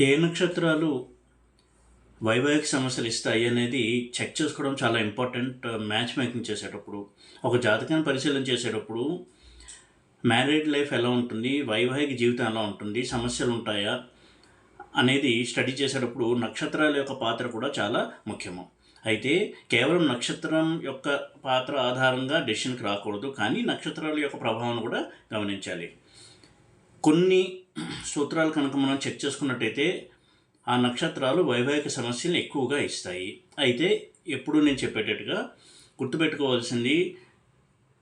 ఏ నక్షత్రాలు వైవాహిక సమస్యలు ఇస్తాయి అనేది చెక్ చేసుకోవడం చాలా ఇంపార్టెంట్. మ్యాచ్ మేకింగ్ చేసేటప్పుడు, ఒక జాతకాన్ని పరిశీలన చేసేటప్పుడు మ్యారీడ్ లైఫ్ ఎలా ఉంటుంది, వైవాహిక జీవితం ఎలా ఉంటుంది, సమస్యలు ఉంటాయా అనేది స్టడీ చేసేటప్పుడు నక్షత్రాల యొక్క పాత్ర కూడా చాలా ముఖ్యము. అయితే కేవలం నక్షత్రం యొక్క పాత్ర ఆధారంగా డెసిషన్కి రాకూడదు, కానీ నక్షత్రాల యొక్క ప్రభావం కూడా గమనించాలి. కొన్ని సూత్రాలు కనుక మనం చెక్ చేసుకున్నట్టయితే ఆ నక్షత్రాలు వైవాహిక సమస్యలను ఎక్కువగా ఇస్తాయి. అయితే ఎప్పుడు నేను చెప్పేటట్టుగా గుర్తుపెట్టుకోవాల్సింది,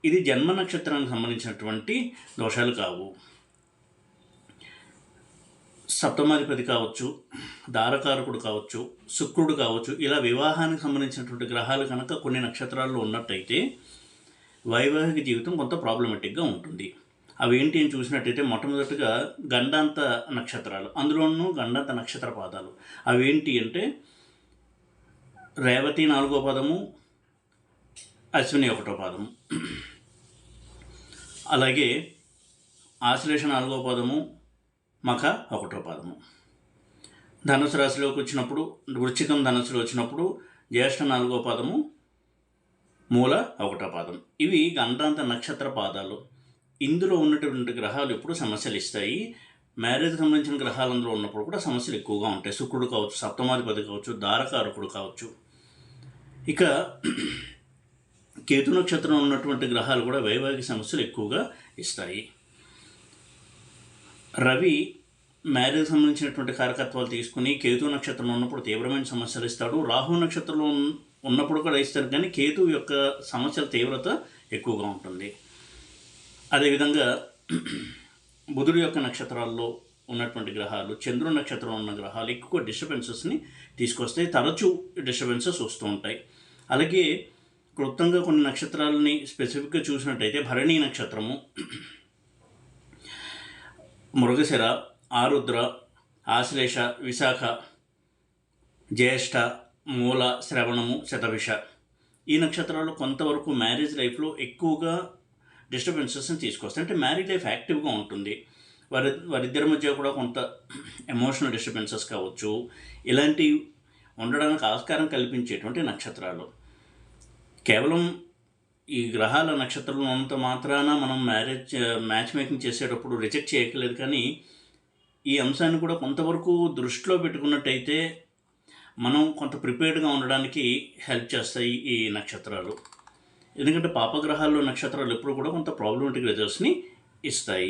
ఇది జన్మ నక్షత్రానికి సంబంధించినటువంటి దోషాలు కావు. సప్తమాధిపతి కావచ్చు, దారకారకుడు కావచ్చు, శుక్రుడు కావచ్చు, ఇలా వివాహానికి సంబంధించినటువంటి గ్రహాలు కనుక కొన్ని నక్షత్రాల్లో ఉన్నట్టయితే వైవాహిక జీవితం కొంత ప్రాబ్లమెటిక్గా ఉంటుంది. అవి ఏంటి అని చూసినట్టయితే మొట్టమొదటిగా గండాంత నక్షత్రాలు, అందులోనూ గండాంత నక్షత్ర పాదాలు. అవి ఏంటి అంటే రేవతి 4వ పాదము, అశ్విని 1వ పాదము, అలాగే ఆశ్లేష 4వ పాదము, మఖ 1వ పాదము. ధనుసు రాశిలోకి వచ్చినప్పుడు, వృశ్చికం ధనుసులో వచ్చినప్పుడు జ్యేష్ఠ 4వ పాదము, మూల 1వ పాదం. ఇవి గండాంత నక్షత్ర పాదాలు. ఇందులో ఉన్నటువంటి గ్రహాలు ఎప్పుడు సమస్యలు ఇస్తాయి. మ్యారేజ్కి సంబంధించిన గ్రహాలు అందులో ఉన్నప్పుడు కూడా సమస్యలు ఎక్కువగా ఉంటాయి. శుక్రుడు కావచ్చు, సప్తమాధిపతి కావచ్చు, దారకారకుడు కావచ్చు. ఇక కేతు నక్షత్రం ఉన్నటువంటి గ్రహాలు కూడా వైవాహిక సమస్యలు ఎక్కువగా ఇస్తాయి. రవి మ్యారేజ్ సంబంధించినటువంటి కారకత్వాలు తీసుకుని కేతు నక్షత్రం ఉన్నప్పుడు తీవ్రమైన సమస్యలు ఇస్తాడు. రాహు నక్షత్రంలో ఉన్నప్పుడు కూడా ఇస్తారు, కానీ కేతు యొక్క సమస్యల తీవ్రత ఎక్కువగా ఉంటుంది. అదేవిధంగా బుధుడు యొక్క నక్షత్రాల్లో ఉన్నటువంటి గ్రహాలు, చంద్రుడి నక్షత్రంలో ఉన్న గ్రహాలు ఎక్కువ డిస్టర్బెన్సెస్ని తీసుకొస్తాయి. తరచూ డిస్టర్బెన్సెస్ వస్తూ ఉంటాయి. అలాగే క్లుప్తంగా కొన్ని నక్షత్రాలని స్పెసిఫిక్గా చూసినట్టయితే భరణీ నక్షత్రము, మృగశిర, ఆరుద్ర, ఆశ్లేష, విశాఖ, జ్యేష్ఠ, మూల, శ్రవణము, శతభిష, ఈ నక్షత్రాలు కొంతవరకు మ్యారేజ్ లైఫ్లో ఎక్కువగా డిస్టర్బెన్సెస్ని తీసుకొస్తాయి. అంటే మ్యారేజ్ లైఫ్ యాక్టివ్గా ఉంటుంది. వారిద్దరి మధ్య కూడా కొంత ఎమోషనల్ డిస్టర్బెన్సెస్ కావచ్చు, ఇలాంటివి ఉండడానికి ఆస్కారం కల్పించేటువంటి నక్షత్రాలు. కేవలం ఈ గ్రహాల నక్షత్రంలో ఉన్నంత మాత్రాన మనం మ్యాచ్ మేకింగ్ చేసేటప్పుడు రిజెక్ట్ చేయట్లేదు, కానీ ఈ అంశాన్ని కూడా కొంతవరకు దృష్టిలో పెట్టుకున్నట్టయితే మనం కొంత ప్రిపేర్డ్గా ఉండడానికి హెల్ప్ చేస్తాయి ఈ నక్షత్రాలు. ఎందుకంటే పాపగ్రహాల్లో నక్షత్రాలు ఎప్పుడు కూడా కొంత ప్రాబ్లమేటిక్ రిజల్ట్స్ని ఇస్తాయి.